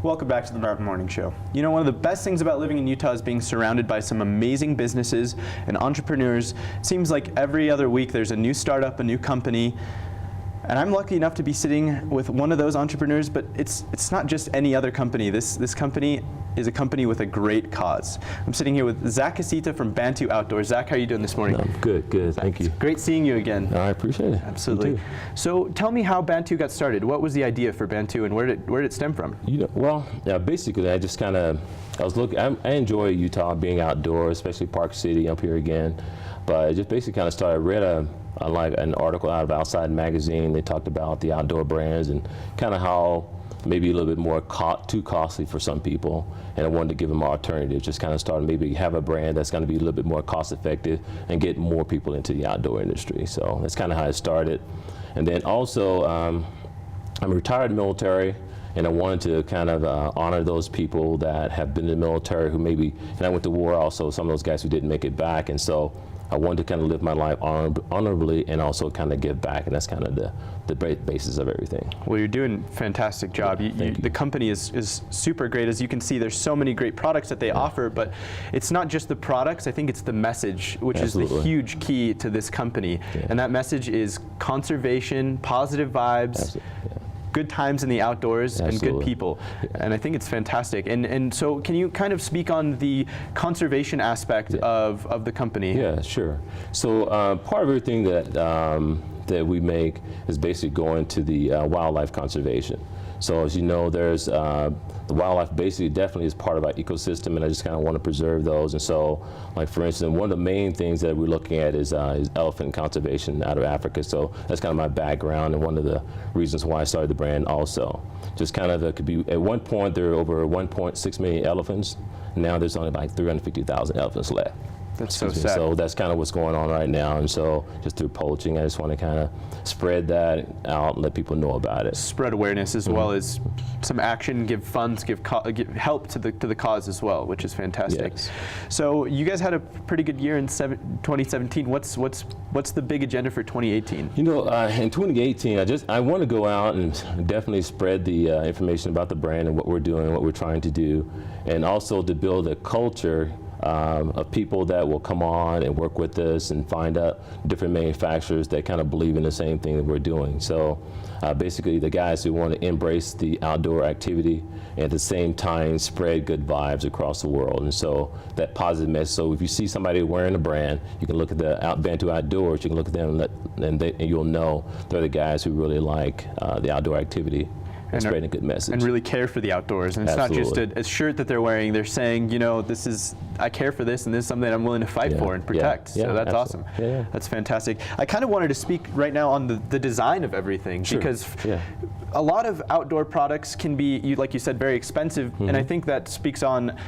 Welcome back to the Marvin Morning Show. You know, one of the best things about living in Utah is being surrounded by some amazing businesses and entrepreneurs. It seems like every other week there's a new startup, a new company. And I'm lucky enough to be sitting with one of those entrepreneurs, but it's not just any other company. This company is a company with a great cause. I'm sitting here with Zach Casita from Bantoo Outdoors. Zach, how are you doing this morning? Good, thank you. Great seeing you again. I appreciate it. Absolutely. So tell me how Bantoo got started. What was the idea for Bantoo and where did it stem from? Basically I just kind of, I enjoy Utah, being outdoors, especially Park City up here again. But I just basically kind of started, I read an article out of Outside Magazine. They talked about the outdoor brands and kind of how maybe a little bit more too costly for some people, and I wanted to give them an alternative. Just kind of start maybe have a brand that's going to be a little bit more cost effective and get more people into the outdoor industry. So that's kind of how it started. And then also, I'm a retired military, and I wanted to kind of honor those people that have been in the military who maybe, and I went to war also, some of those guys who didn't make it back, and so I wanted to kind of live my life honorably and also kind of give back, and that's kind of the basis of everything. Well, you're doing a fantastic job. The company is super great. As you can see, there's so many great products that they offer, but it's not just the products. I think it's the message, which is the huge key to this company. And that message is conservation, positive vibes, good times in the outdoors, and good people. And I think it's fantastic. And so can you kind of speak on the conservation aspect of the company? Yeah, sure. So part of everything that we make is basically going to the wildlife conservation. So as you know, there's the wildlife basically definitely is part of our ecosystem, and I just kind of want to preserve those. And so, like for instance, one of the main things that we're looking at is elephant conservation out of Africa. So that's kind of my background and one of the reasons why I started the brand also. Just kind of, it could be, at one point there were over 1.6 million elephants. Now there's only like 350,000 elephants left. That's so sad. So that's kind of what's going on right now, and so just through poaching, I just want to kind of spread that out and let people know about it. Spread awareness as well as some action, give funds, give help to the cause as well, which is fantastic. Yes. So you guys had a pretty good year in 2017. What's the big agenda for 2018? You know, in 2018, I want to go out and definitely spread the information about the brand and what we're doing and what we're trying to do, and also to build a culture of people that will come on and work with us and find out different manufacturers that kind of believe in the same thing that we're doing. So basically the guys who want to embrace the outdoor activity and at the same time spread good vibes across the world. And so that positive message, so if you see somebody wearing a brand, you can look at the Bantoo Outdoors, you can look at them and you'll know they're the guys who really like the outdoor activity. And spreading a good message. And really care for the outdoors. And it's not just a shirt that they're wearing. They're saying, you know, I care for this, and this is something I'm willing to fight for and protect. So that's awesome. That's fantastic. I kind of wanted to speak right now on the design of everything, because a lot of outdoor products can be, like you said, very expensive, and I think that speaks on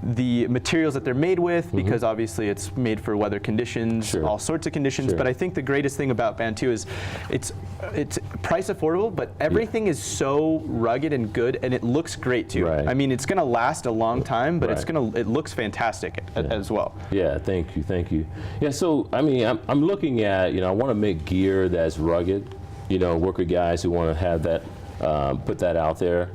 the materials that they're made with, because obviously it's made for weather conditions, all sorts of conditions. But I think the greatest thing about Bantoo is it's price affordable, but everything is so rugged and good, and it looks great too. I mean, it's going to last a long time, but it looks fantastic as well. Yeah, thank you. Yeah, so I mean, I'm looking at, I want to make gear that's rugged. Work with guys who want to have that, put that out there.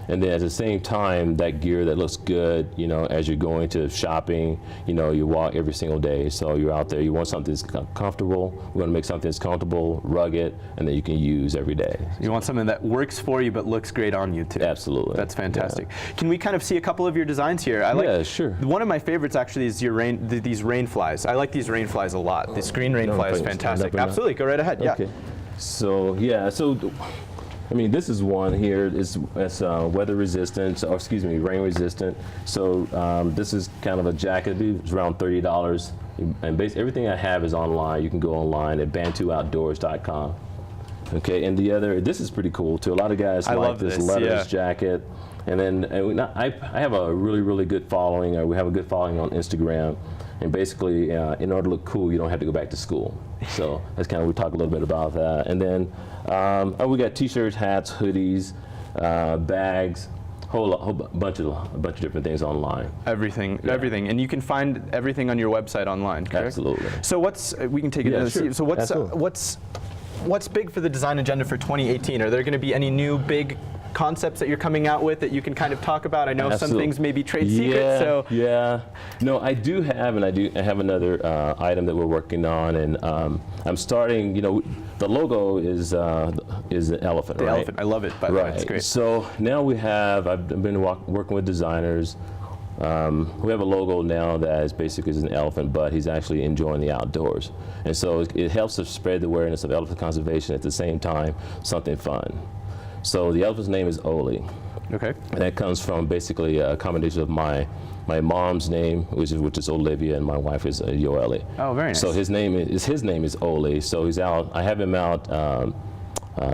And then at the same time, that gear that looks good, as you're going to shopping, you walk every single day. So you're out there, you want something that's comfortable. We want to make something that's comfortable, rugged, and that you can use every day. You want something that works for you but looks great on you too. Absolutely. That's fantastic. Can we kind of see a couple of your designs here? Sure. One of my favorites actually is these rain flies. I like these rain flies a lot. This green rain fly is fantastic. Absolutely, go right ahead. Okay. So I mean, this is one here. It's weather resistant, or excuse me, rain resistant. So this is kind of a jacket. It's around $30. And basically everything I have is online. You can go online at bantooOutdoors.com. Okay, and this is pretty cool too. A lot of guys like this leathers jacket. And then I have a really good following, or we have a good following on Instagram. And basically, in order to look cool, you don't have to go back to school. So that's kind of, we talk a little bit about that. And then we got t-shirts, hats, hoodies, bags, whole bunch of different things online. Everything. And you can find everything on your website online, correct? Absolutely. So we can take it. Sure. So what's big for the design agenda for 2018? Are there going to be any new big concepts that you're coming out with that you can kind of talk about? I know some Absolutely. things may be trade secrets. So yeah. No, I do have, and I have another item that we're working on, and I'm starting. You know, the logo is an elephant. The right? elephant. I love it. By the way, it's great. So now we have. I've been working with designers. We have a logo now that is basically is an elephant, but he's actually enjoying the outdoors. And so it helps to spread the awareness of elephant conservation at the same time, something fun. So the elephant's name is Oli. Okay. And that comes from basically a combination of my mom's name, which is Olivia, and my wife is Yoeli. Oh, very nice. So his name is Oli. So he's out. I have him out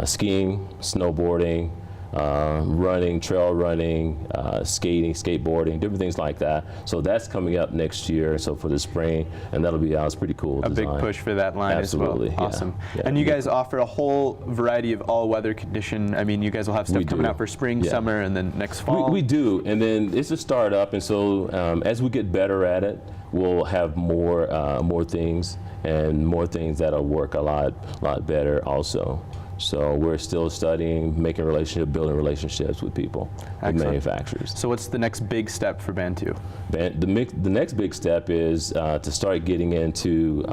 skiing, snowboarding, running, trail running, skating, skateboarding, different things like that. So that's coming up next year, so for the spring, and that'll be out. It's pretty cool. A big push for that line Absolutely, as well. Awesome. Yeah. And you guys offer a whole variety of all-weather condition. I mean, you guys will have stuff coming out for spring, summer, and then next fall. We do, and then it's a startup, and so as we get better at it, we'll have more things and more things that'll work a lot better also. So we're still studying, building relationships with people, with manufacturers. So what's the next big step for Bantoo? The next big step is to start getting into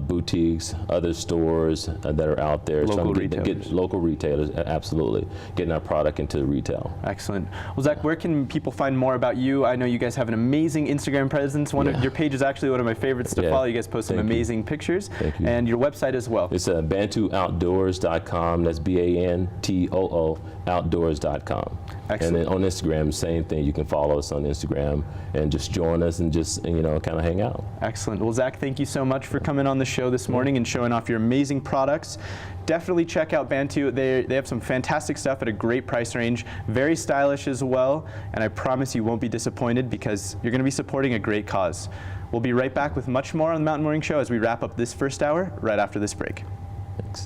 boutiques, other stores that are out there. Local retailers. Get local retailers, absolutely. Getting our product into retail. Excellent. Well, Zach, where can people find more about you? I know you guys have an amazing Instagram presence. One of your page is actually one of my favorites to follow. You guys post some amazing pictures. Thank you. And your website as well. It's bantooOutdoors.com. That's BANTOO outdoors.com. Excellent. And then on Instagram, same thing. You can follow us on Instagram and just join us and just kind of hang out. Excellent. Well, Zach, thank you so much for coming on the show this morning and showing off your amazing products. Definitely check out Bantoo. They have some fantastic stuff at a great price range, very stylish as well, and I promise you won't be disappointed because you're going to be supporting a great cause. We'll be right back with much more on the Mountain Morning Show as we wrap up this first hour right after this break. Thanks.